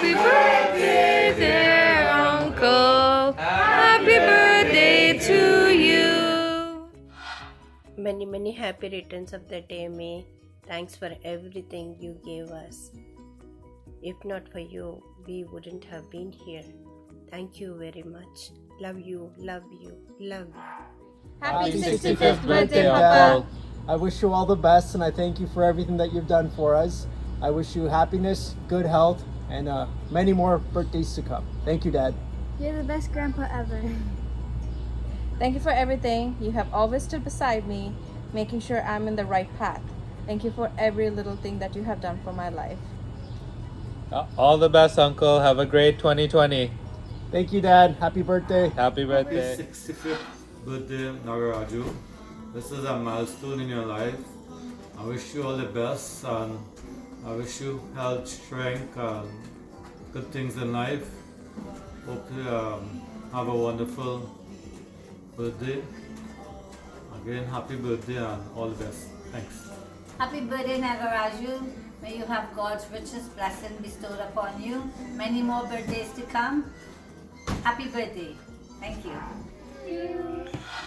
Happy birthday, dear uncle. Happy birthday to you. Many, many happy returns of the day, May. Thanks for everything you gave us. If not for you, we wouldn't have been here. Thank you very much. Love you, love you, love you. Happy 65th birthday, Papa. I wish you all the best and I thank you for everything that you've done for us. I wish you happiness, good health, and many more birthdays to come. Thank you, Dad. You're the best grandpa ever. Thank you for everything. You have always stood beside me, making sure I'm in the right path. Thank you for every little thing that you have done for my life. All the best, Uncle. Have a great 2020. Thank you, Dad. Happy birthday. Happy birthday. 65th birthday, Nagaraju. This is a milestone in your life. I wish you all the best and I wish you health, strength, and good things in life. Hope you have a wonderful birthday. Again, happy birthday and all the best. Thanks. Happy birthday, Nagaraju. May you have God's richest blessing bestowed upon you. Many more birthdays to come. Happy birthday. Thank you.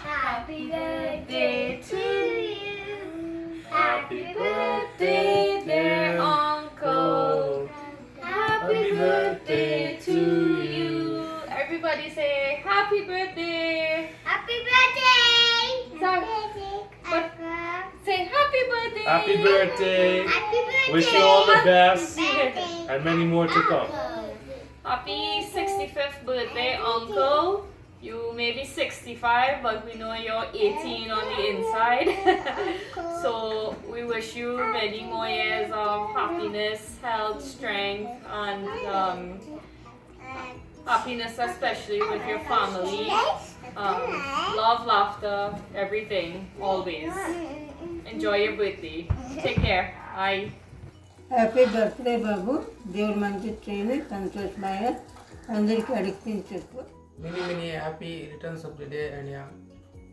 Happy birthday to you. Happy birthday, dear uncle. Happy birthday to you. Everybody say happy birthday. Happy birthday! Say happy birthday. Happy birthday. Happy birthday! Wish you all the best Birthday. and many more to come. Happy 65th birthday, uncle. You may be 65, but we know you're 18 on the inside. So we wish you many more years of happiness, health, strength, and happiness, especially with your family. Love, laughter, everything, always. Enjoy your birthday. Take care. Bye. Happy birthday బాబు దేవుడు మంచి train సంతోషమాయ అందరికీ అడిగి చెప్పు Many happy returns of the day, and yeah,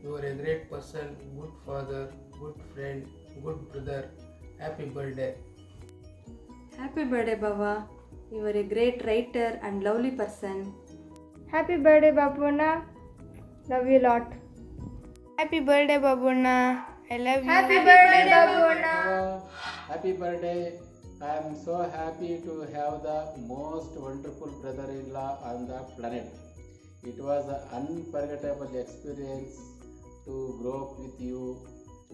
you are a great person, good father, good friend, good brother. Happy birthday. Happy birthday, Baba. You are a great writer and lovely person. Happy birthday, Babuna. Love you a lot. Happy birthday, Babuna. I love you. Happy birthday, Babuna. Happy birthday. I am so happy to have the most wonderful brother-in-law on the planet. It was an unforgettable experience to grow up with you.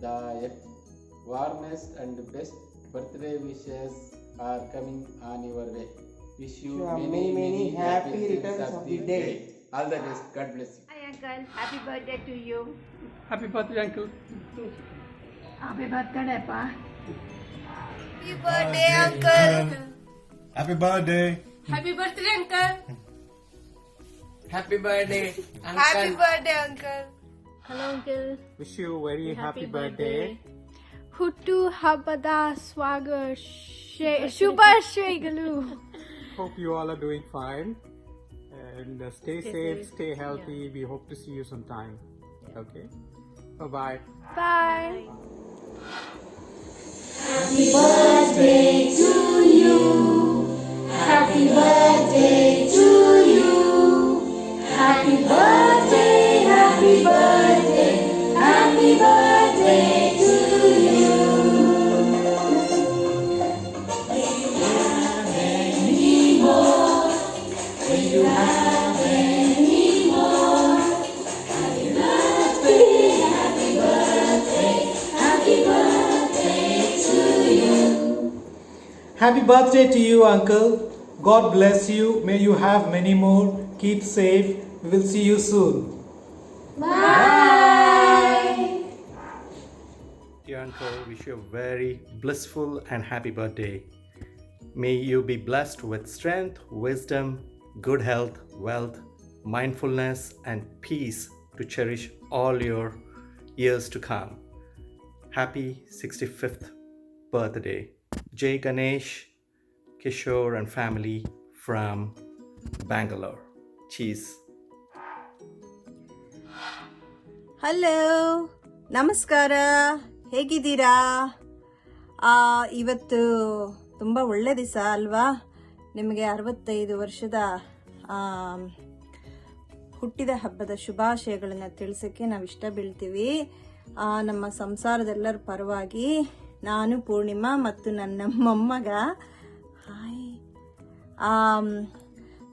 The warmest and best birthday wishes are coming on your way. Wish you many happy returns of the day. All the best. God bless you. Hi uncle, happy birthday to you. Happy birthday, Uncle. Happy birthday, Pa. Happy birthday, uncle. Happy birthday. Happy birthday, uncle. Happy birthday, Happy birthday, uncle. Hello, uncle. Wish you a very happy birthday. ಹುಟ್ಟು ಹಬ್ಬದ ಶುಭಾಶಯಗಳು. Hope you all are doing fine. And stay safe, stay healthy. We hope to see you sometime. Okay? Bye-bye. Bye. Happy birthday to you. Happy birthday to you. Happy birthday, happy birthday, happy birthday to you. May you have many more. May you have many more. Happy birthday, happy birthday, happy birthday to you. Happy birthday to you, Uncle. God bless you. May you have many more. Keep safe. We will see you soon. Bye. Dear Uncle, wish you a very blissful and happy birthday. May you be blessed with strength, wisdom, good health, wealth, mindfulness, and peace to cherish all your years to come. Happy 65th birthday. Jay Ganesh, Kishore and family from Bangalore. Cheers. Hello ನಮಸ್ಕಾರ, ಹೇಗಿದ್ದೀರಾ? ಇವತ್ತು ತುಂಬ ಒಳ್ಳೆ ದಿವಸ ಅಲ್ವಾ? ನಿಮಗೆ 65 ವರ್ಷದ ಹುಟ್ಟಿದ ಹಬ್ಬದ ಶುಭಾಶಯಗಳನ್ನು ತಿಳಿಸೋಕ್ಕೆ ನಾವು ಇಷ್ಟ ಬೀಳ್ತೀವಿ. ನಮ್ಮ ಸಂಸಾರದೆಲ್ಲರ ಪರವಾಗಿ ನಾನು ಪೂರ್ಣಿಮಾ ಮತ್ತು ನನ್ನ ಮೊಮ್ಮಗ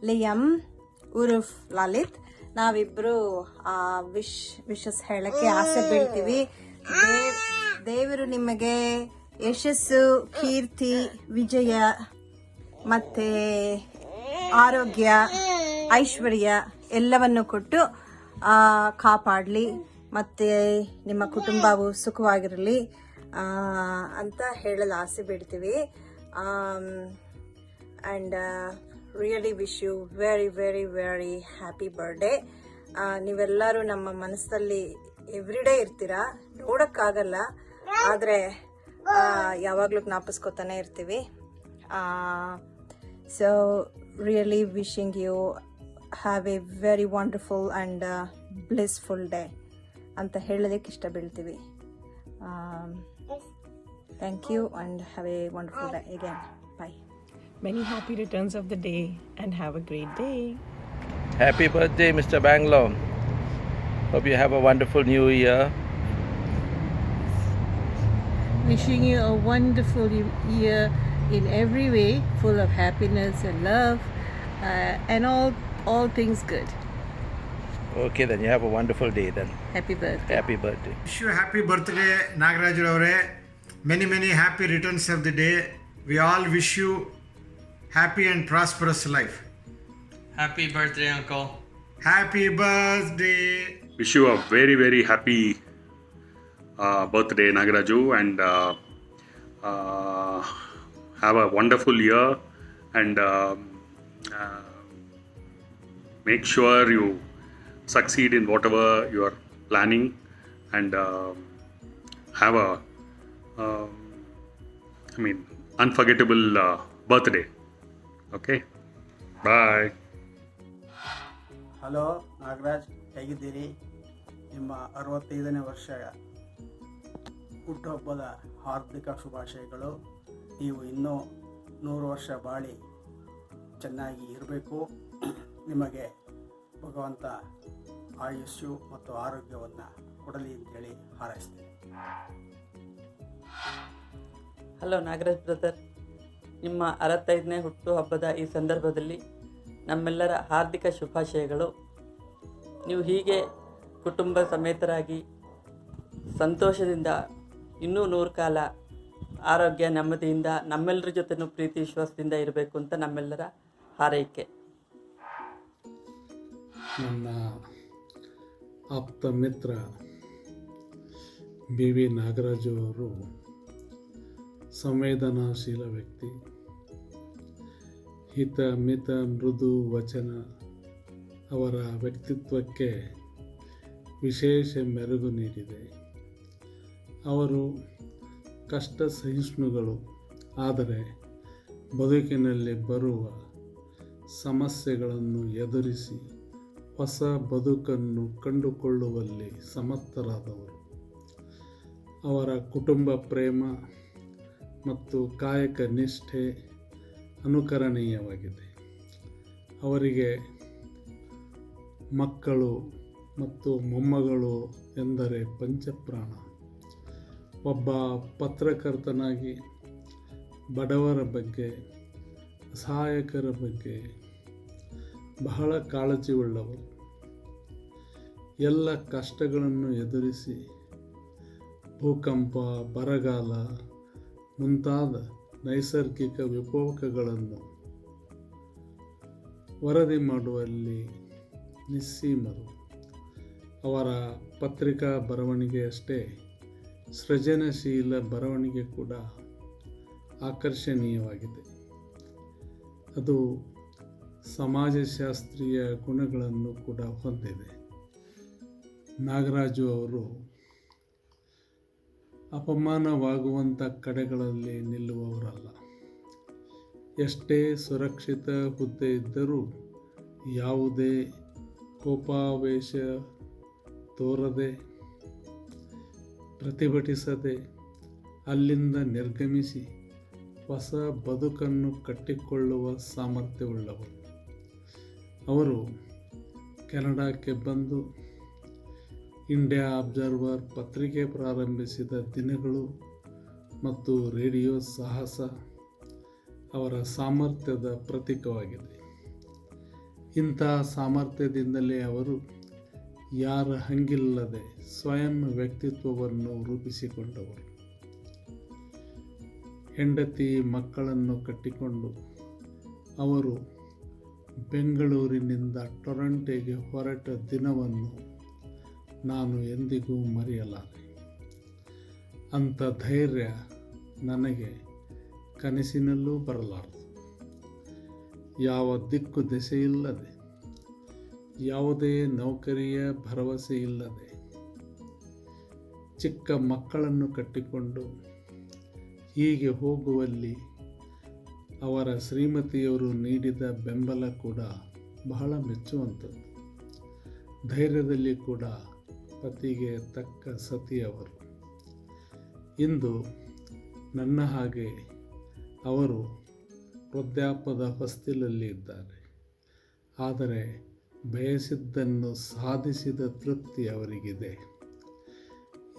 ಲಿಯಮ್ ಉರುಫ್ ಲಲಿತ್ ನಾವಿಬ್ಬರು ವಿಶಸ್ ಹೇಳಕ್ಕೆ ಆಸೆ ಬೀಳ್ತೀವಿ. ದೇವರು ನಿಮಗೆ ಯಶಸ್ಸು, ಕೀರ್ತಿ, ವಿಜಯ ಮತ್ತು ಆರೋಗ್ಯ, ಐಶ್ವರ್ಯ ಎಲ್ಲವನ್ನು ಕೊಟ್ಟು ಕಾಪಾಡಲಿ ಮತ್ತು ನಿಮ್ಮ ಕುಟುಂಬವು ಸುಖವಾಗಿರಲಿ ಅಂತ ಹೇಳಲು ಆಸೆ ಬಿಡ್ತೀವಿ. And really wish you very very very happy birthday. ನೀವೆಲ್ಲರೂ ನಮ್ಮ ಮನಸ್ಸಲ್ಲಿ ಎವ್ರಿಡೇ ಇರ್ತೀರಾ, ನೋಡೋಕ್ಕಾಗಲ್ಲ, ಆದರೆ ಯಾವಾಗಲೂ ಜ್ಞಾಪಿಸ್ಕೊತಾನೆ ಇರ್ತೀವಿ. So really wishing you have a very wonderful and blissful day ಅಂತ ಹೇಳೋದಕ್ಕೆ ಇಷ್ಟ ಬೀಳ್ತೀವಿ. Thank you and have a wonderful day again. Bye. Many happy returns of the day and have a great day. Happy birthday, Mr. Bangalore. Hope you have a wonderful new year. Wishing you a wonderful year in every way, full of happiness and love, and all things good. Okay, then you have a wonderful day then. Happy birthday. Happy birthday. Wish you happy birthday, Nagaraj Avare. Many happy returns of the day. We all wish you happy and prosperous life. Happy birthday, Uncle. Happy birthday. Wish you a very happy birthday, Nagaraju, and have a wonderful year, and make sure you succeed in whatever you are planning, and have a unforgettable birthday. Okay, bye. Hello Nagaraj, ಹೇಗಿದ್ದೀರಿ? ನಿಮ್ಮ 65ನೇ ವರ್ಷ ಹುಟ್ಟುಹಬ್ಬದ ಹಾರ್ದಿಕ ಶುಭಾಶಯಗಳು. ನೀವು ಇನ್ನೂ 100 ವರ್ಷ ಬಾಳಿ ಚೆನ್ನಾಗಿ ಇರಬೇಕು. ನಿಮಗೆ ಭಗವಂತ ಆಯುಷ್ಯು ಮತ್ತು ಆರೋಗ್ಯವನ್ನು ಕೊಡಲಿ ಅಂತೇಳಿ ಹಾರೈಸ್ತೀನಿ. ಹಲೋ ನಾಗರಾಜ್ ಬ್ರದರ್, ನಿಮ್ಮ 65ನೇ ಹುಟ್ಟುಹಬ್ಬದ ಈ ಸಂದರ್ಭದಲ್ಲಿ ನಮ್ಮೆಲ್ಲರ ಹಾರ್ದಿಕ ಶುಭಾಶಯಗಳು. ನೀವು ಹೀಗೆ ಕುಟುಂಬ ಸಮೇತರಾಗಿ ಸಂತೋಷದಿಂದ ಇನ್ನೂ 100 ಕಾಲ ಆರೋಗ್ಯ ನೆಮ್ಮದಿಯಿಂದ ನಮ್ಮೆಲ್ಲರ ಜೊತೆನೂ ಪ್ರೀತಿ ವಿಶ್ವಾಸದಿಂದ ಇರಬೇಕು ಅಂತ ನಮ್ಮೆಲ್ಲರ ಹಾರೈಕೆ. ನನ್ನ ಆಪ್ತ ಮಿತ್ರ ಬಿ ವಿ ನಾಗರಾಜು ಅವರು ಸಂವೇದನಾಶೀಲ ವ್ಯಕ್ತಿ. ಹಿತ ಮಿತ ಮೃದು ವಚನ ಅವರ ವ್ಯಕ್ತಿತ್ವಕ್ಕೆ ವಿಶೇಷ ಮೆರುಗು ನೀಡಿದೆ. ಅವರು ಕಷ್ಟ ಸಹಿಷ್ಣುಗಳು, ಆದರೆ ಬದುಕಿನಲ್ಲಿ ಬರುವ ಸಮಸ್ಯೆಗಳನ್ನು ಎದುರಿಸಿ ಹೊಸ ಬದುಕನ್ನು ಕಂಡುಕೊಳ್ಳುವಲ್ಲಿ ಸಮರ್ಥರಾದವರು. ಅವರ ಕುಟುಂಬ ಪ್ರೇಮ ಮತ್ತು ಕಾಯಕ ನಿಷ್ಠೆ ಅನುಕರಣೀಯವಾಗಿದೆ. ಅವರಿಗೆ ಮಕ್ಕಳು ಮತ್ತು ಮೊಮ್ಮಗಳು ಎಂದರೆ ಪಂಚಪ್ರಾಣ. ಒಬ್ಬ ಪತ್ರಕರ್ತನಾಗಿ ಬಡವರ ಬಗ್ಗೆ, ಅಸಹಾಯಕರ ಬಗ್ಗೆ ಬಹಳ ಕಾಳಜಿಯುಳ್ಳವರು. ಎಲ್ಲ ಕಷ್ಟಗಳನ್ನು ಎದುರಿಸಿ ಭೂಕಂಪ, ಬರಗಾಲ ಮುಂತಾದ ನೈಸರ್ಗಿಕ ವಿಕೋಪಗಳನ್ನು ವರದಿ ಮಾಡುವಲ್ಲಿ ನಿಸ್ಸೀಮರು. ಅವರ ಪತ್ರಿಕಾ ಬರವಣಿಗೆಯಷ್ಟೇ ಸೃಜನಶೀಲ ಬರವಣಿಗೆ ಕೂಡ ಆಕರ್ಷಣೀಯವಾಗಿದೆ. ಅದು ಸಮಾಜಶಾಸ್ತ್ರೀಯ ಗುಣಗಳನ್ನು ಕೂಡ ಹೊಂದಿದೆ. ನಾಗರಾಜು ಅವರು ಅಪಮಾನವಾಗುವಂಥ ಕಡೆಗಳಲ್ಲಿ ನಿಲ್ಲುವವರಲ್ಲ. ಎಷ್ಟೇ ಸುರಕ್ಷಿತ ಹುದ್ದೆ ಇದ್ದರೂ ಯಾವುದೇ ಕೋಪಾವೇಶ ತೋರದೆ, ಪ್ರತಿಭಟಿಸದೆ ಅಲ್ಲಿಂದ ನಿರ್ಗಮಿಸಿ ಹೊಸ ಬದುಕನ್ನು ಕಟ್ಟಿಕೊಳ್ಳುವ ಸಾಮರ್ಥ್ಯವುಳ್ಳವರು. ಅವರು ಕೆನಡಾಕ್ಕೆ ಬಂದು ಇಂಡಿಯಾ ಅಬ್ಸರ್ವರ್ ಪತ್ರಿಕೆ ಪ್ರಾರಂಭಿಸಿದ ದಿನಗಳು ಮತ್ತು ರೇಡಿಯೋ ಸಾಹಸ ಅವರ ಸಾಮರ್ಥ್ಯದ ಪ್ರತೀಕವಾಗಿದೆ. ಇಂತಹ ಸಾಮರ್ಥ್ಯದಿಂದಲೇ ಅವರು ಯಾರ ಹಂಗಿಲ್ಲದೆ ಸ್ವಯಂ ವ್ಯಕ್ತಿತ್ವವನ್ನು ರೂಪಿಸಿಕೊಂಡವರು. ಹೆಂಡತಿ ಮಕ್ಕಳನ್ನು ಕಟ್ಟಿಕೊಂಡು ಅವರು ಬೆಂಗಳೂರಿನಿಂದ ಟೊರೊಂಟೊಗೆ ಹೊರಟ ದಿನವನ್ನು ನಾನು ಎಂದಿಗೂ ಮರೆಯಲಾರೆ. ಅಂಥ ಧೈರ್ಯ ನನಗೆ ಕನಸಿನಲ್ಲೂ ಬರಲಾರದು. ಯಾವ ದಿಕ್ಕು ದೆಸೆಯಿಲ್ಲದೆ, ಯಾವುದೇ ನೌಕರಿಯ ಭರವಸೆ ಇಲ್ಲದೆ, ಚಿಕ್ಕ ಮಕ್ಕಳನ್ನು ಕಟ್ಟಿಕೊಂಡು ಹೀಗೆ ಹೋಗುವಲ್ಲಿ ಅವರ ಶ್ರೀಮತಿಯವರು ನೀಡಿದ ಬೆಂಬಲ ಕೂಡ ಬಹಳ ಮೆಚ್ಚುವಂಥದ್ದು. ಧೈರ್ಯದಲ್ಲಿ ಕೂಡ ಪತಿಗೆ ತಕ್ಕ ಸತಿಯವರು. ಇಂದು ನನ್ನ ಹಾಗೆ ಅವರು ವೃದ್ಧಾಪ್ಯದ ಹೊಸ್ತಿಲಲ್ಲಿ ಇದ್ದಾರೆ. ಆದರೆ ಬಯಸಿದ್ದನ್ನು ಸಾಧಿಸಿದ ತೃಪ್ತಿ ಅವರಿಗಿದೆ.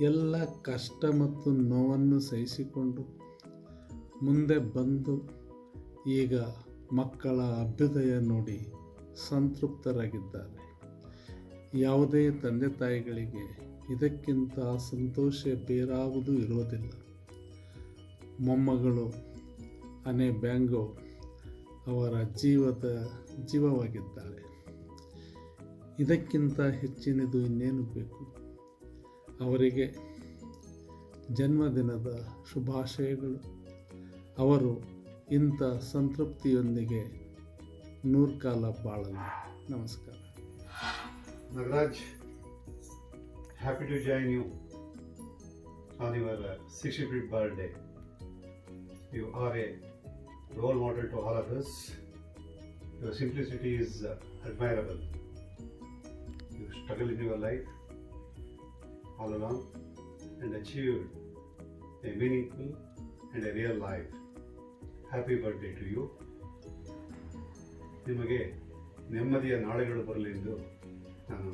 ಎಲ್ಲ ಕಷ್ಟ ಮತ್ತು ನೋವನ್ನು ಸಹಿಸಿಕೊಂಡು ಮುಂದೆ ಬಂದು ಈಗ ಮಕ್ಕಳ ಅಭ್ಯುದಯ ನೋಡಿ ಸಂತೃಪ್ತರಾಗಿದ್ದಾರೆ. ಯಾವುದೇ ತಂದೆ ತಾಯಿಗಳಿಗೆ ಇದಕ್ಕಿಂತ ಸಂತೋಷ ಬೇರಾವುದೂ ಇರುವುದಿಲ್ಲ. ಮೊಮ್ಮಗಳು ಅನೆ ಬ್ಯಾಂಗೋ ಅವರ ಜೀವವಾಗಿದ್ದಾಳೆ. ಇದಕ್ಕಿಂತ ಹೆಚ್ಚಿನದು ಇನ್ನೇನು ಬೇಕು. ಅವರಿಗೆ ಜನ್ಮದಿನದ ಶುಭಾಶಯಗಳು. ಅವರು ಇಂಥ ಸಂತೃಪ್ತಿಯೊಂದಿಗೆ 100 ಕಾಲ ಬಾಳಲಿ. ನಮಸ್ಕಾರ. Nagraj, happy to join you on your 65th birthday. You are a role model to all of us. Your simplicity is admirable. You struggled in your life all along and achieved a meaningful and a real life. Happy birthday to you. ನಿಮಗೆ ನೆಮ್ಮದಿಯ ನಾಳೆಗಳು ಬರಲಿ ಎಂದು ನಾನು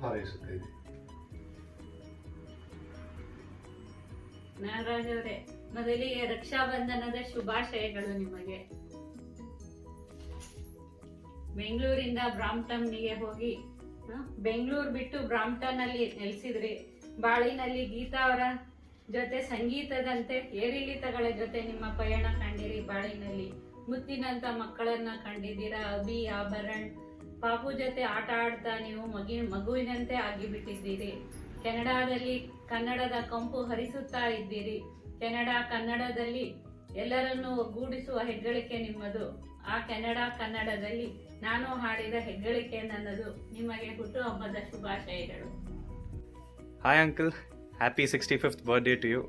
ಹಾರೈಸುತ್ತೇನೆ. ನಾಗರಾಜ್ ಅವರೇ, ಮೊದಲಿಗೆ ರಕ್ಷಾಬಂಧನದ ಶುಭಾಶಯಗಳು ನಿಮಗೆ. ಬೆಂಗಳೂರಿಂದ ಬ್ರಾಂಪ್ಟನ್ನಿಗೆ ಹೋಗಿ ಬೆಂಗಳೂರು ಬಿಟ್ಟು ಬ್ರಾಂಪ್ಟನ್ ಅಲ್ಲಿ ನೆಲೆಸಿದ್ರಿ. ಬಾಳಿನಲ್ಲಿ ಗೀತಾ ಅವರ ಜೊತೆ ಸಂಗೀತದಂತೆ ಏರಿಳಿತಗಳ ಜೊತೆ ನಿಮ್ಮ ಪಯಣ ಕಂಡಿರಿ. ಬಾಳಿನಲ್ಲಿ ಮುತ್ತಿನಂತ ಮಕ್ಕಳನ್ನ ಕಂಡಿದ್ದೀರಾ. ಅಭಿ, ಆಭರಣ್, ಪಾಪು ಜೊತೆ ಆಟ ಆಡ್ತಾ ನೀವು ಮಗುವಿನಂತೆ ಆಗಿಬಿಟ್ಟಿದ್ದೀರಿ. ಕೆನಡಾದಲ್ಲಿ ಕನ್ನಡದ ಕಂಪು ಹರಿಸುತ್ತಾ ಇದ್ದೀರಿ. ಕನ್ನಡದಲ್ಲಿ ಎಲ್ಲರನ್ನೂ ಒಗ್ಗೂಡಿಸುವ ಹೆಗ್ಗಳಿಕೆ ನಿಮ್ಮದು. ಆ ಕನ್ನಡದಲ್ಲಿ ನಾನು ಹಾಡಿದ ಹೆಗ್ಗಳಿಕೆ ನನ್ನದು. ನಿಮಗೆ ಹುಟ್ಟುಹಬ್ಬದ ಶುಭಾಶಯಗಳು. Hi uncle, happy 65th birthday to you.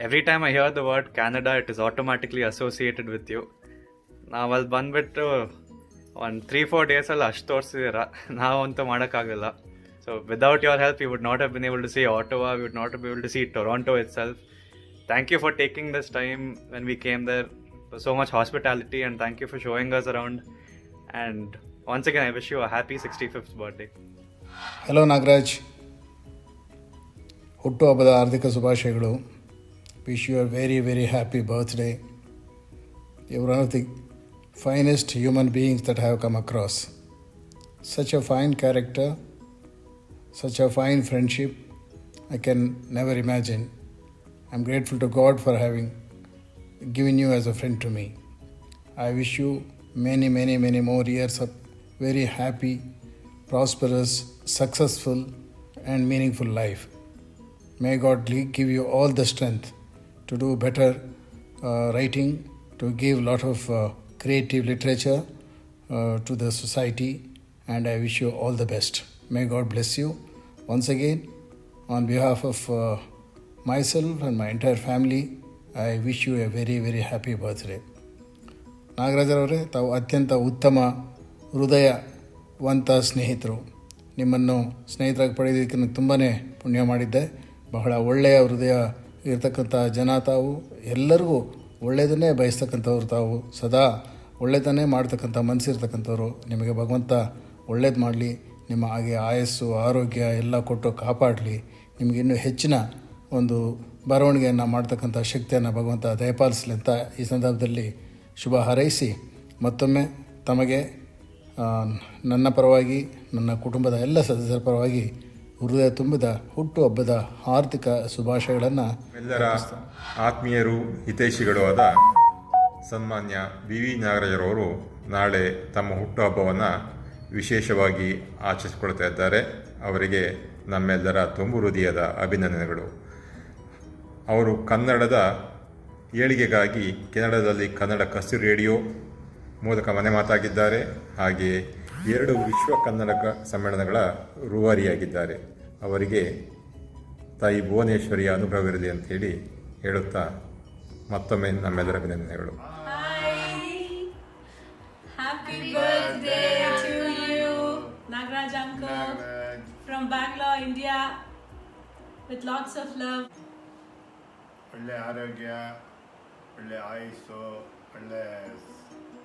Every time I hear the word Canada, it is automatically associated with you. ನಾವು ಅಲ್ಲಿ ಬಂದ್ಬಿಟ್ಟು ಒಂದು 3-4 ಡೇಸಲ್ಲಿ ಅಷ್ಟು ತೋರಿಸಿದ್ದೀರ, ನಾವಂತೂ ಮಾಡೋಕ್ಕಾಗಲ್ಲ. So without your help, you would not have been able to see Ottawa, we would not have been able to see Toronto itself. Thank you for taking this time when we came there. So much hospitality, and thank you for showing us around. And once again, I wish you a happy 65th birthday. Hello Nagraj, ಹುಟ್ಟುಹಬ್ಬದ ಹಾರ್ದಿಕ ಶುಭಾಶಯಗಳು. Wish you a very very happy birthday. You are one of the finest human beings that I have come across. Such a fine character, such a fine friendship, I can never imagine. I'm grateful to God for having given you as a friend to me. I wish you many, many, many more years of very happy, prosperous, successful and meaningful life. May God give you all the strength to do better writing, to give a lot of creative literature to the society, and I wish you all the best. May God bless you. Once again, on behalf of myself and my entire family, I wish you a very, very happy birthday. ನಾಗರಾಜರವರೇ, ತಾವು ಅತ್ಯಂತ ಉತ್ತಮ ಹೃದಯವಂತ ಸ್ನೇಹಿತರು. ನಿಮ್ಮನ್ನು ಸ್ನೇಹಿತರಾಗಿ ಪಡೆಯೋದಕ್ಕೆ ನಾನು ತುಂಬಾ ಪುಣ್ಯ ಮಾಡಿದ್ದೆ. ಬಹಳ ಒಳ್ಳೆಯ ಹೃದಯ ಇರ್ತಕ್ಕಂಥ ಜನ ತಾವು, ಎಲ್ಲರಿಗೂ ಒಳ್ಳೆಯದನ್ನೇ ಬಯಸ್ತಕ್ಕಂಥವ್ರು ತಾವು, ಸದಾ ಒಳ್ಳೆಯದನ್ನೇ ಮಾಡ್ತಕ್ಕಂಥ ಮನಸ್ಸಿರ್ತಕ್ಕಂಥವ್ರು. ನಿಮಗೆ ಭಗವಂತ ಒಳ್ಳೇದು ಮಾಡಲಿ, ನಿಮ್ಮ ಹಾಗೆ ಆಯಸ್ಸು ಆರೋಗ್ಯ ಎಲ್ಲ ಕೊಟ್ಟು ಕಾಪಾಡಲಿ, ನಿಮಗೆ ಇನ್ನೂ ಹೆಚ್ಚಿನ ಒಂದು ಬರವಣಿಗೆಯನ್ನು ಮಾಡ್ತಕ್ಕಂಥ ಶಕ್ತಿಯನ್ನು ಭಗವಂತ ದಯಪಾಲಿಸಲಿ ಅಂತ ಈ ಸಂದರ್ಭದಲ್ಲಿ ಶುಭ ಹಾರೈಸಿ, ಮತ್ತೊಮ್ಮೆ ತಮಗೆ ನನ್ನ ಪರವಾಗಿ, ನನ್ನ ಕುಟುಂಬದ ಎಲ್ಲ ಸದಸ್ಯರ ಪರವಾಗಿ ಹೃದಯ ತುಂಬಿದ ಹುಟ್ಟುಹಬ್ಬದ ಆರ್ಥಿಕ ಶುಭಾಶಯಗಳನ್ನು ಎಲ್ಲರ ಆತ್ಮೀಯರು ಹಿತೈಷಿಗಳು ಆದ ಸನ್ಮಾನ್ಯ ವಿ ನಾಗರಾಜರವರು ನಾಳೆ ತಮ್ಮ ಹುಟ್ಟುಹಬ್ಬವನ್ನು ವಿಶೇಷವಾಗಿ ಆಚರಿಸಿಕೊಳ್ತಾ ಇದ್ದಾರೆ. ಅವರಿಗೆ ನಮ್ಮೆಲ್ಲರ ತುಂಬು ಹೃದಯದ ಅಭಿನಂದನೆಗಳು. ಅವರು ಕನ್ನಡದ ಏಳಿಗೆಗಾಗಿ ಕೆನಡಾದಲ್ಲಿ ಕನ್ನಡ ಕಸ್ತೂರಿ ರೇಡಿಯೋ ಮೂಲಕ ಮನೆ ಮಾತಾಗಿದ್ದಾರೆ. ಹಾಗೆಯೇ 2 ವಿಶ್ವ ಕನ್ನಡ ಸಮ್ಮೇಳನಗಳ ರೂವಾರಿಯಾಗಿದ್ದಾರೆ. ಅವರಿಗೆ ತಾಯಿ ಭುವನೇಶ್ವರಿಯ ಅನುಗ್ರಹವಿರಲಿ ಅಂಥೇಳಿ ಹೇಳುತ್ತಾ ಮತ್ತೊಮ್ಮೆ ನಮ್ಮೆಲ್ಲರ ಅಭಿನಂದನೆಗಳು. Happy birthday to you, Nagraj uncle, from Bangalore, India, with lots of love. ಒಳ್ಳೆ ಆರೋಗ್ಯ, ಒಳ್ಳೆ ಆಯುಸ್ಸು, ಒಳ್ಳೆ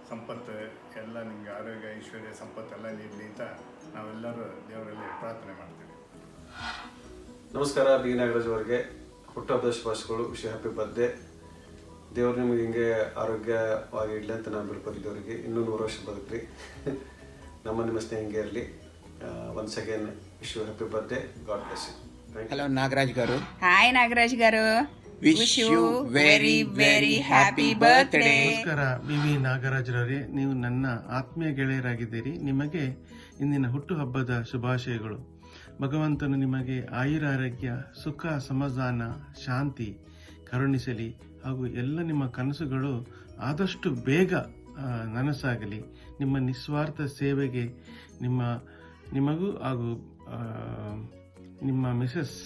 ಸಂಪತ್ತು ಎಲ್ಲ ನಿಮಗೆ ಆರೋಗ್ಯ ಐಶ್ವರ್ಯ ಸಂಪತ್ತೆಲ್ಲ ನೀಡಲಿ ಅಂತ ನಾವೆಲ್ಲರೂ ದೇವರಲ್ಲಿ ಪ್ರಾರ್ಥನೆ ಮಾಡ್ತೀವಿ. ನಮಸ್ಕಾರ. ಬಿ ನಾಗರಾಜ್ ಅವರಿಗೆ ಹುಟ್ಟುಹಬ್ಬದ ಶುಭಾಶಯಗಳು. Happy birthday. ದೇವರು ನಿಮಗೆ ಹಿಂಗೆ ಆರೋಗ್ಯವಾಗಿ ಇಡಲಿ ಅಂತ ನಾನು ಬಿಡ್ಕೊಂಡಿದ್ದವರಿಗೆ ಇನ್ನೂ 100 ವರ್ಷ ಬದುಕ್ರಿ. ನಿಮ್ಮ ಸ್ನೇಹ ಹಿಂಗೆ ಇರಲಿ. Once again wish you happy birthday. God bless you. Hello Nagraj garu. Hi Nagraj garu. Wish you very very happy birthday. ನಮಸ್ಕಾರ. ವಿ ನಾಗರಾಜ್ರವರೇ, ನೀವು ನನ್ನ ಆತ್ಮೀಯ ಗೆಳೆಯರಾಗಿದ್ದೀರಿ. ನಿಮಗೆ ಇಂದಿನ ಹುಟ್ಟುಹಬ್ಬದ ಶುಭಾಶಯಗಳು. ಭಗವಂತನು ನಿಮಗೆ ಆಯುರಾರೋಗ್ಯ, ಸುಖ, ಸಮಾಧಾನ, ಶಾಂತಿ ಕರುಣಿಸಲಿ ಹಾಗೂ ಎಲ್ಲ ನಿಮ್ಮ ಕನಸುಗಳು ಆದಷ್ಟು ಬೇಗ ನನಸಾಗಲಿ. ನಿಮ್ಮ ನಿಸ್ವಾರ್ಥ ಸೇವೆಗೆ ನಿಮಗೂ ಹಾಗೂ ನಿಮ್ಮ ಮಿಸಸ್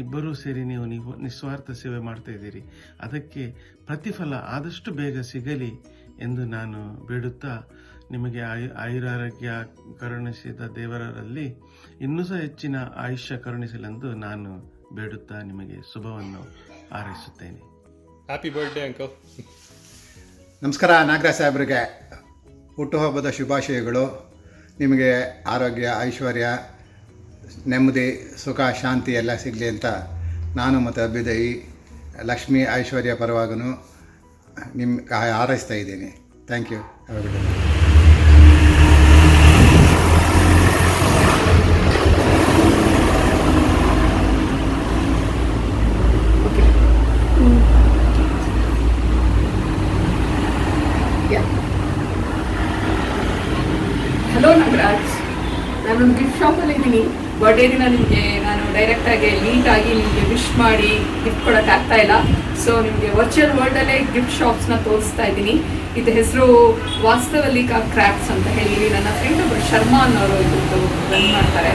ಇಬ್ಬರೂ ಸೇರಿ ನೀವು ನಿಸ್ವಾರ್ಥ ಸೇವೆ ಮಾಡ್ತಾ ಇದ್ದೀರಿ. ಅದಕ್ಕೆ ಪ್ರತಿಫಲ ಆದಷ್ಟು ಬೇಗ ಸಿಗಲಿ ಎಂದು ನಾನು ಬೇಡುತ್ತಾ, ನಿಮಗೆ ಆಯುರಾರೋಗ್ಯ ಕರುಣಿಸಿದ ದೇವರಲ್ಲಿ ಇನ್ನೂ ಸಹ ಹೆಚ್ಚಿನ ಆಯುಷ್ಯ ಕರುಣಿಸಲೆಂದು ನಾನು ಬೇಡುತ್ತಾ ನಿಮಗೆ ಶುಭವನ್ನು ಹಾರೈಸುತ್ತೇನೆ. Happy birthday uncle. ನಮಸ್ಕಾರ. ನಾಗರಾಜ್ ಸಾಹೇಬ್ರಿಗೆ ಹುಟ್ಟುಹಬ್ಬದ ಶುಭಾಶಯಗಳು. ನಿಮಗೆ ಆರೋಗ್ಯ ಐಶ್ವರ್ಯ ನೆಮ್ಮದಿ ಸುಖ ಶಾಂತಿ ಎಲ್ಲ ಸಿಗಲಿ ಅಂತ ನಾನು ಮತ್ತು ಅಭ್ಯುದಯಿ ಲಕ್ಷ್ಮೀ ಐಶ್ವರ್ಯ ಪರವಾಗೂ ನಿಮ್ಗೆ ಹಾರೈಸ್ತಾ ಇದ್ದೀನಿ. Thank you. ಹಲೋ ನಾಗರಾಜ್, ನಾನೊಂದು ಗಿಫ್ಟ್ ಶಾಪಲ್ಲಿ ಇದ್ದೀನಿ. ಬರ್ಡೇ ದಿನ ನಿಮಗೆ ನಾನು ಡೈರೆಕ್ಟಾಗಿ ನೀಟಾಗಿ ನಿಮಗೆ ವಿಶ್ ಮಾಡಿ ಗಿಫ್ಟ್ ಕೊಡೋಕ್ಕಾಗ್ತಾ ಇಲ್ಲ. ಸೊ ನಿಮಗೆ ವರ್ಚುವಲ್ ವರ್ಲ್ಡಲ್ಲೇ ಗಿಫ್ಟ್ ಶಾಪ್ಸ್ನ ತೋರಿಸ್ತಾ ಇದ್ದೀನಿ. ಇದು ಹೆಸರು ವಾಸ್ತವಲಿಕಾ ಕ್ರಾಫ್ಟ್ಸ್ ಅಂತ ಹೇಳಿ ನನ್ನ ಫ್ರೆಂಡ್ ಒಬ್ಬರು ಶರ್ಮಾ ಅನ್ನೋರು ಇದ್ದು ರನ್ ಮಾಡ್ತಾರೆ.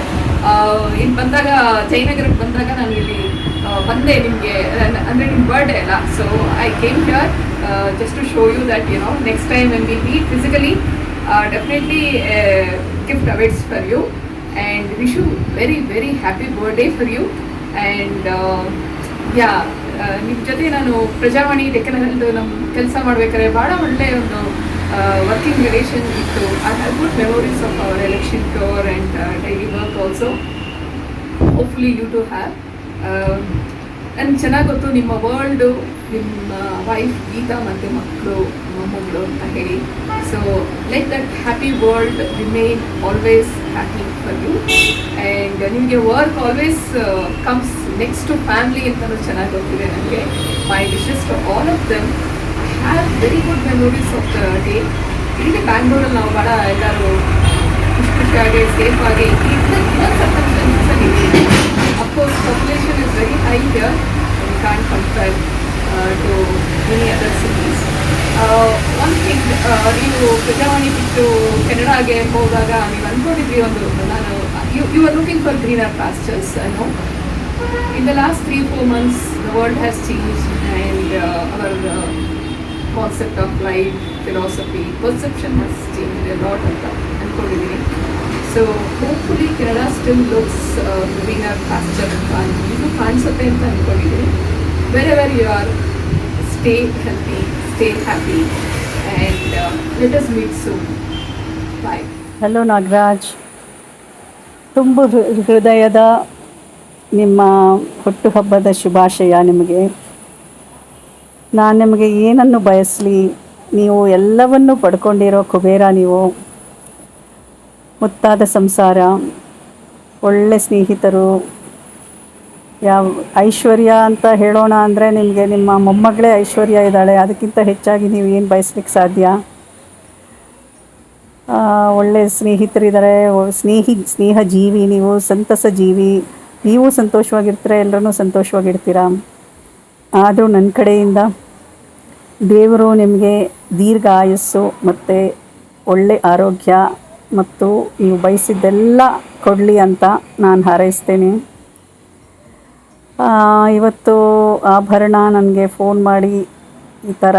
ಇಲ್ಲಿ ಬಂದಾಗ ಜಯನಗರಕ್ಕೆ ಬಂದಾಗ ನಾನು ಇಲ್ಲಿ ಬಂದೆ ನಿಮಗೆ, ಅಂದರೆ ನಿಮ್ಮ ಬರ್ಡೇ ಅಲ್ಲ. So I came here just to show you that next time when we meet physically definitely a gift awaits for you and wish you very very happy birthday for you. And ನಿಮ್ಮ ಜೊತೆ ನಾನು ಪ್ರಜಾವಾಣಿ ಡೆಕ್ಕನಹಳ್ಳಿ ನಮ್ಮ ಕೆಲಸ ಮಾಡಬೇಕಾದ್ರೆ ಭಾಳ ಒಳ್ಳೆಯ ಒಂದು working relation ಇತ್ತು. I have good memories of our election tour and daily work also. Hopefully you too have. ನನಗೆ ಚೆನ್ನಾಗಿ ಗೊತ್ತು ನಿಮ್ಮ ವರ್ಲ್ಡು, ನಿಮ್ಮ ವೈಫ್ ಗೀತಾ ಮತ್ತು ಮಕ್ಕಳು ಮೊಮ್ಮಗಳು ಅಂತ ಹೇಳಿ. So let that happy world remain always happy for you. And ನಿಮಗೆ work always comes next to family ಅಂತಲೂ ಚೆನ್ನಾಗಿ ಗೊತ್ತಿದೆ ನನಗೆ. My wishes to all of them. I have very good memories of the day. ಇಲ್ಲಿ ಬ್ಯಾಂಗ್ಳೂರಲ್ಲಿ ನಾವು ಭಾಳ ಎಲ್ಲರೂ ಖುಷಿಯಾಗಿ ಸೇಫಾಗಿ ಸರ್ಕಮ್ಸ್ಟೆನ್ಸಲ್ಲಿ ಇದ್ದೀವಿ. Of course population is very high here. We can't compare to many other cities. One thing, ನೀವು ಪ್ರಜಾವಾಣಿ ಬಿಟ್ಟು ಕೆನಡಾಗೆ ಹೋದಾಗ ನೀವು ಅಂದ್ಕೊಂಡಿದ್ರಿ ಒಂದು, ನಾನು you are looking for greener pastures. No, in the last 3-4 months the world has changed and our concept of life, philosophy, perception has changed a lot ಅಂತ ಅಂದ್ಕೊಂಡಿದ್ದೀನಿ. So hopefully Canada still looks greener Pasteur ಅಂತ ಇದು ಕಾಣಿಸುತ್ತೆ ಅಂತ ಅಂದ್ಕೊಂಡಿದ್ದೀನಿ. wherever you are, stay healthy, stay happy, and let us meet soon. Bye. Hello Nagaraj, ತುಂಬ ಹೃದಯದ ನಿಮ್ಮ ಹುಟ್ಟುಹಬ್ಬದ ಶುಭಾಶಯ ನಿಮಗೆ. ನಾನು ನಿಮಗೆ ಏನನ್ನು ಬಯಸಲಿ, ನೀವು ಎಲ್ಲವನ್ನು ಪಡ್ಕೊಂಡಿರೋ ಕುಬೇರ ನೀವು. ಮುತ್ತಾದ ಸಂಸಾರ, ಒಳ್ಳೆ ಸ್ನೇಹಿತರು, ಯಾವ ಐಶ್ವರ್ಯ ಅಂತ ಹೇಳೋಣ ಅಂದರೆ ನಿಮಗೆ ನಿಮ್ಮ ಮೊಮ್ಮಗಳೇ ಐಶ್ವರ್ಯ ಇದ್ದಾಳೆ. ಅದಕ್ಕಿಂತ ಹೆಚ್ಚಾಗಿ ನೀವು ಏನು ಬಯಸ್ಲಿಕ್ಕೆ ಸಾಧ್ಯ? ಒಳ್ಳೆ ಸ್ನೇಹಿತರಿದ್ದಾರೆ, ಸ್ನೇಹ ಜೀವಿ ನೀವು, ಸಂತಸ ಜೀವಿ. ನೀವು ಸಂತೋಷವಾಗಿರ್ತೀರ, ಎಲ್ಲರೂ ಸಂತೋಷವಾಗಿರ್ತೀರ. ಆದರೂ ನನ್ನ ಕಡೆಯಿಂದ ದೇವರು ನಿಮಗೆ ದೀರ್ಘ ಆಯಸ್ಸು ಮತ್ತು ಒಳ್ಳೆ ಆರೋಗ್ಯ ಮತ್ತು ನೀವು ಬಯಸಿದ್ದೆಲ್ಲ ಕೊಡಲಿ ಅಂತ ನಾನು ಹಾರೈಸ್ತೇನೆ. ಇವತ್ತು ಆಭರಣ ನನಗೆ ಫೋನ್ ಮಾಡಿ ಈ ಥರ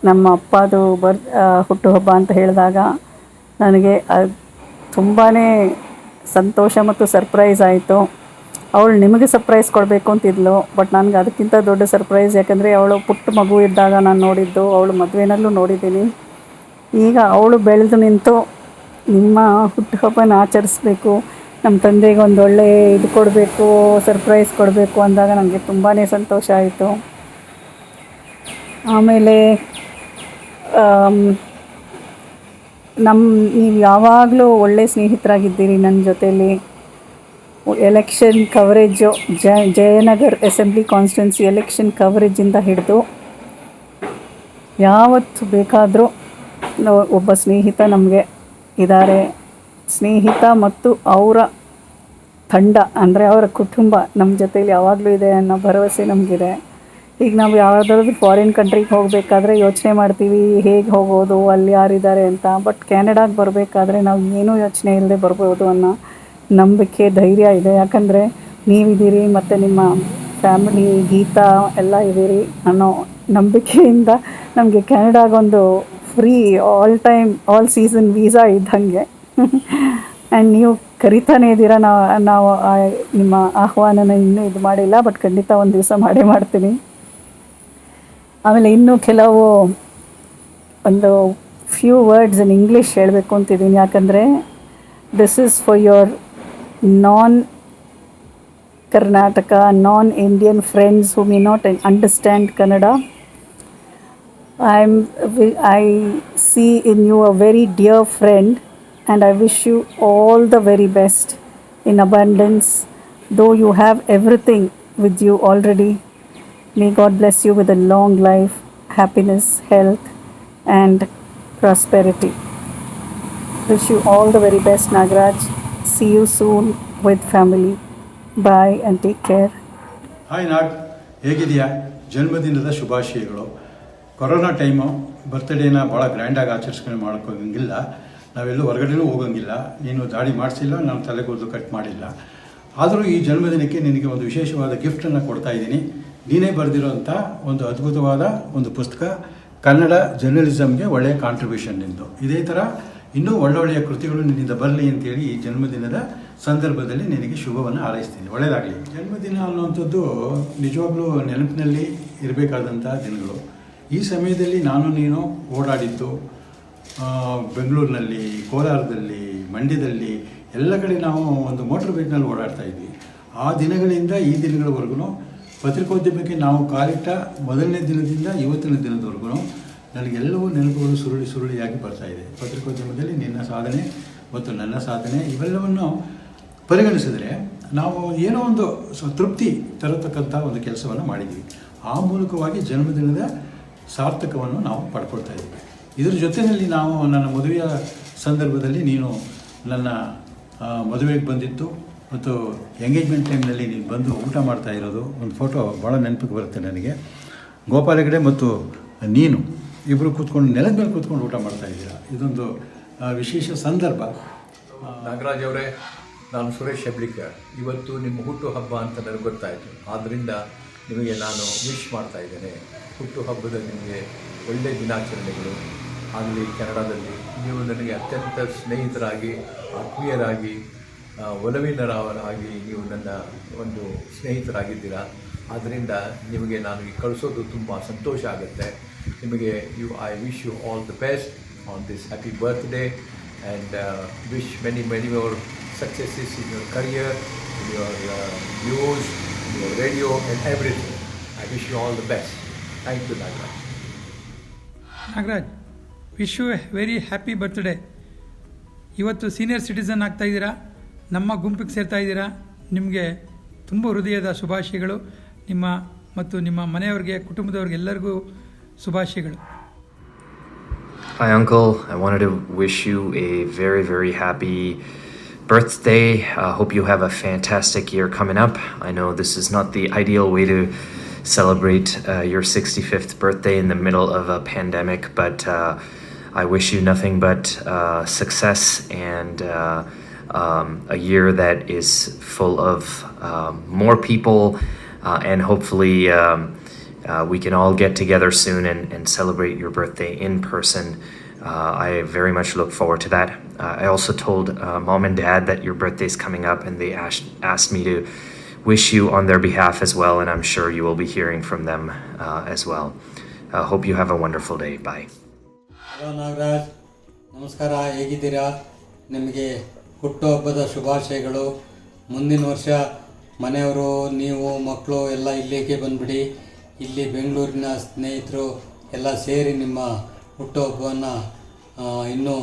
ನಮ್ಮ ಅಪ್ಪದು ಹುಟ್ಟುಹಬ್ಬ ಅಂತ ಹೇಳಿದಾಗ ನನಗೆ ತುಂಬಾ ಸಂತೋಷ ಮತ್ತು ಸರ್ಪ್ರೈಸ್ ಆಯಿತು. ಅವಳು ನಿಮಗೆ ಸರ್ಪ್ರೈಸ್ ಕೊಡಬೇಕು ಅಂತಿದ್ಲು, ಬಟ್ ನನಗೆ ಅದಕ್ಕಿಂತ ದೊಡ್ಡ ಸರ್ಪ್ರೈಸ್. ಯಾಕಂದರೆ ಅವಳು ಪುಟ್ಟ ಮಗು ಇದ್ದಾಗ ನಾನು ನೋಡಿದ್ದು, ಅವಳು ಮದುವೆನಲ್ಲೂ ನೋಡಿದ್ದೀನಿ. ಈಗ ಅವಳು ಬೆಳೆದು ನಿಂತು ನಿಮ್ಮ ಹುಟ್ಟುಹಬ್ಬನ ಆಚರಿಸ್ಬೇಕು, ನಮ್ಮ ತಂದೆಗೆ ಒಂದು ಒಳ್ಳೆ ಇದು ಕೊಡಬೇಕು, ಸರ್ಪ್ರೈಸ್ ಕೊಡಬೇಕು ಅಂದಾಗ ನನಗೆ ತುಂಬಾ ಸಂತೋಷ ಆಯಿತು. ಆಮೇಲೆ ನೀವು ಯಾವಾಗಲೂ ಒಳ್ಳೆ ಸ್ನೇಹಿತರಾಗಿದ್ದೀರಿ ನನ್ನ ಜೊತೆಯಲ್ಲಿ. Election coverage Jayanagar assembly constituency election ಕವರೇಜಿಂದ ಹಿಡಿದು ಯಾವತ್ತು ಬೇಕಾದರೂ ಒಬ್ಬ ಸ್ನೇಹಿತ ನಮಗೆ ಇದ್ದಾರೆ. ಸ್ನೇಹಿತ ಮತ್ತು ಅವರ ತಂಡ ಅಂದರೆ ಅವರ ಕುಟುಂಬ ನಮ್ಮ ಜೊತೆಯಲ್ಲಿ ಯಾವಾಗಲೂ ಇದೆ ಅನ್ನೋ ಭರವಸೆ ನಮಗಿದೆ. ಈಗ ನಾವು ಯಾವುದಾದ್ರೂ ಫಾರಿನ್ ಕಂಟ್ರಿಗೆ ಹೋಗಬೇಕಾದ್ರೆ ಯೋಚನೆ ಮಾಡ್ತೀವಿ ಹೇಗೆ ಹೋಗೋದು, ಅಲ್ಲಿ ಯಾರಿದ್ದಾರೆ ಅಂತ. ಬಟ್ ಕೆನಡಾಗೆ ಬರಬೇಕಾದ್ರೆ ನಾವು ಏನೂ ಯೋಚನೆ ಇಲ್ಲದೆ ಬರ್ಬೋದು ಅನ್ನೋ ನಂಬಿಕೆ, ಧೈರ್ಯ ಇದೆ. ಯಾಕಂದರೆ ನೀವಿದ್ದೀರಿ ಮತ್ತು ನಿಮ್ಮ ಫ್ಯಾಮಿಲಿ ಗೀತಾ ಎಲ್ಲ ಇದ್ದೀರಿ ಅನ್ನೋ ನಂಬಿಕೆಯಿಂದ ನಮಗೆ ಕೆನಡಾಗೊಂದು ಫ್ರೀ ಆಲ್ ಸೀಸನ್ ವೀಸಾ ಇದ್ದಂಗೆ. ಆ್ಯಂಡ್ ನೀವು ಕರಿತಾನೇ ಇದ್ದೀರಾ. ನಾವು ನಿಮ್ಮ ಆಹ್ವಾನನ ಇನ್ನೂ ಇದು ಮಾಡಿಲ್ಲ, ಬಟ್ ಖಂಡಿತ ಒಂದು ದಿವಸ ಮಾಡ್ತೀನಿ. ಆಮೇಲೆ ಇನ್ನೂ ಕೆಲವು ಒಂದು ಫ್ಯೂ ವರ್ಡ್ಸ್ ಇನ್ ಇಂಗ್ಲೀಷ್ ಹೇಳಬೇಕು ಅಂತಿದ್ದೀನಿ. ಯಾಕಂದರೆ this is for your non-Karnataka, non-Indian friends who may not understand Kannada. I see in you a very dear friend, and I wish you all the very best in abundance. Though you have everything with you already, may God bless you with a long life, happiness, health, and prosperity. Wish you all the very best, Nagaraj. See you soon with family. Bye and take care. Hi Nag, ಹೇಗಿದೆಯಾ? ಜನ್ಮದಿನದ ಶುಭಾಶಯಗಳು. Corona time, ಬರ್ತ್ಡೇನ ಭಾಳ ಗ್ರ್ಯಾಂಡಾಗಿ ಆಚರಿಸ್ಕೊಂಡು ಮಾಡ್ಕೋಂಗಿಲ್ಲ. ನಾವೆಲ್ಲೂ ಹೊರಗಡೆನೂ ಹೋಗೋಂಗಿಲ್ಲ. ನೀನು ದಾಡಿ ಮಾಡಿಸಿಲ್ಲ, ನಾನು ತಲೆಗೂದಲು cut ಮಾಡಿಲ್ಲ. ಆದರೂ ಈ ಜನ್ಮದಿನಕ್ಕೆ ನಿನಗೆ ಒಂದು ವಿಶೇಷವಾದ ಗಿಫ್ಟನ್ನು ಕೊಡ್ತಾ ಇದ್ದೀನಿ. ನೀನೇ ಬರೆದಿರೋಂಥ ಒಂದು ಅದ್ಭುತವಾದ ಒಂದು ಪುಸ್ತಕ, ಕನ್ನಡ ಜರ್ನಲಿಸಮ್ಗೆ ಒಳ್ಳೆಯ ಕಾಂಟ್ರಿಬ್ಯೂಷನ್ ನಿಂದು. ಇದೇ ಥರ ಇನ್ನೂ ಒಳ್ಳೊಳ್ಳೆಯ ಕೃತಿಗಳು ನಿನ್ನಿಂದ ಬರಲಿ ಅಂತೇಳಿ ಈ ಜನ್ಮದಿನದ ಸಂದರ್ಭದಲ್ಲಿ ನಿನಗೆ ಶುಭವನ್ನು ಹಾರೈಸ್ತೀನಿ. ಒಳ್ಳೆಯದಾಗಲಿ. ಜನ್ಮದಿನ ಅನ್ನುವಂಥದ್ದು ನಿಜವಾಗ್ಲೂ ನೆನಪಿನಲ್ಲಿ ಇರಬೇಕಾದಂಥ ದಿನಗಳು. ಈ ಸಮಯದಲ್ಲಿ ನಾನು ನೀನು ಓಡಾಡಿದ್ದು ಬೆಂಗಳೂರಿನಲ್ಲಿ, ಕೋಲಾರದಲ್ಲಿ, ಮಂಡ್ಯದಲ್ಲಿ ಎಲ್ಲ ಕಡೆ ನಾವು ಒಂದು ಮೋಟ್ರ್ ಬೈಕ್ನಲ್ಲಿ ಓಡಾಡ್ತಾ ಇದ್ವಿ. ಆ ದಿನಗಳಿಂದ ಈ ದಿನಗಳವರೆಗೂ ಪತ್ರಿಕೋದ್ಯಮಕ್ಕೆ ನಾವು ಕಾಲಿಟ್ಟ ಮೊದಲನೇ ದಿನದಿಂದ ಇವತ್ತಿನ ದಿನದವರೆಗೂ ನನಗೆಲ್ಲವೂ ನೆನಪುಗಳು ಸುರುಳಿಯಾಗಿ ಬರ್ತಾಯಿದೆ. ಪತ್ರಿಕೋದ್ಯಮದಲ್ಲಿ ನಿನ್ನ ಸಾಧನೆ ಮತ್ತು ನನ್ನ ಸಾಧನೆ ಇವೆಲ್ಲವನ್ನು ಪರಿಗಣಿಸಿದರೆ ನಾವು ಏನೋ ಒಂದು ತೃಪ್ತಿ ತರತಕ್ಕಂಥ ಒಂದು ಕೆಲಸವನ್ನು ಮಾಡಿದ್ದೀವಿ. ಆ ಮೂಲಕವಾಗಿ ಜನ್ಮದಿನದ ಸಾರ್ಥಕವನ್ನು ನಾವು ಪಡ್ಕೊಳ್ತಾ ಇದ್ದೀವಿ. ಇದರ ಜೊತೆಯಲ್ಲಿ ನಾವು ನನ್ನ ಮದುವೆಯ ಸಂದರ್ಭದಲ್ಲಿ ನೀನು ನನ್ನ ಮದುವೆಗೆ ಬಂದಿತ್ತು ಮತ್ತು ಎಂಗೇಜ್ಮೆಂಟ್ ಟೈಮ್ನಲ್ಲಿ ನೀನು ಬಂದು ಊಟ ಮಾಡ್ತಾ ಇರೋದು ಒಂದು ಫೋಟೋ ಭಾಳ ನೆನಪಿಗೆ ಬರುತ್ತೆ ನನಗೆ. ಗೋಪಾಲ ಹೆಗಡೆ ಮತ್ತು ನೀನು ಇಬ್ಬರು ಕೂತ್ಕೊಂಡು ನೆಲದ ಮೇಲೆ ಕೂತ್ಕೊಂಡು ಊಟ ಮಾಡ್ತಾ ಇದ್ದೀರಾ. ಇದೊಂದು ವಿಶೇಷ ಸಂದರ್ಭ. ನಾಗರಾಜ್ ಅವರೇ, ನಾನು ಸುರೇಶ್ ಹೆಬ್ಳಿಕರ್. ಇವತ್ತು ನಿಮ್ಮ ಹುಟ್ಟು ಹಬ್ಬ ಅಂತ ನನಗೆ ಗೊತ್ತಾಯಿತು. ಆದ್ದರಿಂದ ನಿಮಗೆ ನಾನು ವಿಶ್ ಮಾಡ್ತಾ ಇದ್ದೇನೆ. ಹುಟ್ಟು ಹಬ್ಬದ ನಿಮಗೆ ಒಳ್ಳೆಯ ದಿನಾಚರಣೆಗಳು ಆಗಲಿ. ಕೆನಡಾದಲ್ಲಿ ನೀವು ನನಗೆ ಅತ್ಯಂತ ಸ್ನೇಹಿತರಾಗಿ, ಆತ್ಮೀಯರಾಗಿ ಒಲವಿನರಾಗಿ ನೀವು ನನ್ನ ಒಂದು ಸ್ನೇಹಿತರಾಗಿದ್ದೀರಾ. ಆದ್ದರಿಂದ ನಿಮಗೆ ನಾನು ಈ ಕಳಿಸೋದು ತುಂಬ ಸಂತೋಷ ಆಗುತ್ತೆ. ನಿಮಗೆ I wish you all the best on this happy birthday and wish many more successes in your career, in your news, in your radio and everything. I wish you all the best. Thank you, Nagraj. Nagraj, wish you very happy birthday. ಇವತ್ತು senior citizen ಆಗ್ತಾ ಇದ್ದೀರಾ, ನಮ್ಮ ಗುಂಪಿಗೆ ಸೇರ್ತಾ ಇದ್ದೀರಾ. ನಿಮಗೆ ತುಂಬ ಹೃದಯದ ಶುಭಾಶಯಗಳು. ನಿಮ್ಮ ಮತ್ತು ನಿಮ್ಮ ಮನೆಯವರಿಗೆ, ಕುಟುಂಬದವ್ರಿಗೆ ಎಲ್ಲರಿಗೂ ಶುಭಾಶಯಗಳು. Hi Uncle, I wanted to wish you a very happy birthday. Hope you have a fantastic year coming up. I know this is not the ideal way to celebrate your 65th birthday in the middle of a pandemic, but I wish you nothing but success and a year that is full of more people and hopefully we can all get together soon and celebrate your birthday in person. I very much look forward to that. I also told Mom and Dad that your birthday is coming up, and they asked me to wish you on their behalf as well, and I'm sure you will be hearing from them as well. Hope you have a wonderful day. Bye. Hello Nagaraj, ನಮಸ್ಕಾರ. ಹೇಗಿದ್ದೀರಾ? ನಿಮಗೆ ಹುಟ್ಟುಹಬ್ಬದ ಶುಭಾಶಯಗಳು. ಮುಂದಿನ ವರ್ಷ ಮನೆಯವರು, ನೀವು, ಮಕ್ಕಳು ಎಲ್ಲ ಇಲ್ಲಿಗೆ ಬಂದುಬಿಡಿ. ಇಲ್ಲಿ ಬೆಂಗಳೂರಿನ ಸ್ನೇಹಿತರು ಎಲ್ಲ ಸೇರಿ ನಿಮ್ಮ ಹುಟ್ಟುಹಬ್ಬವನ್ನು ಇನ್ನೂ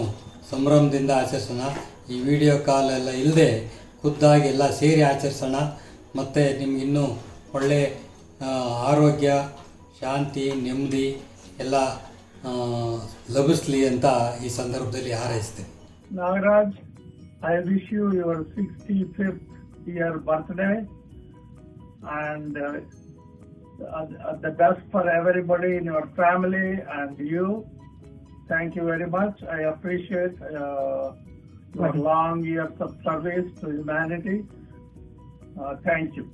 ಸಂಭ್ರಮದಿಂದ ಆಚರಿಸೋಣ. ಈ ವಿಡಿಯೋ ಕಾಲ್ ಎಲ್ಲ ಇಲ್ಲದೆ ಖುದ್ದಾಗಿ ಎಲ್ಲ ಸೇರಿ ಆಚರಿಸೋಣ. ಮತ್ತು ನಿಮಗಿನ್ನೂ ಒಳ್ಳೆಯ ಆರೋಗ್ಯ, ಶಾಂತಿ, ನೆಮ್ಮದಿ ಎಲ್ಲ ಲಭಿಸಲಿ ಅಂತ ಈ ಸಂದರ್ಭದಲ್ಲಿ ಹಾರೈಸ್ತೇನೆ. Nagaraj, I wish you your 65th year birthday and the best for everybody in your family and you. Thank you very much. I appreciate your long years of service to humanity. Thank you.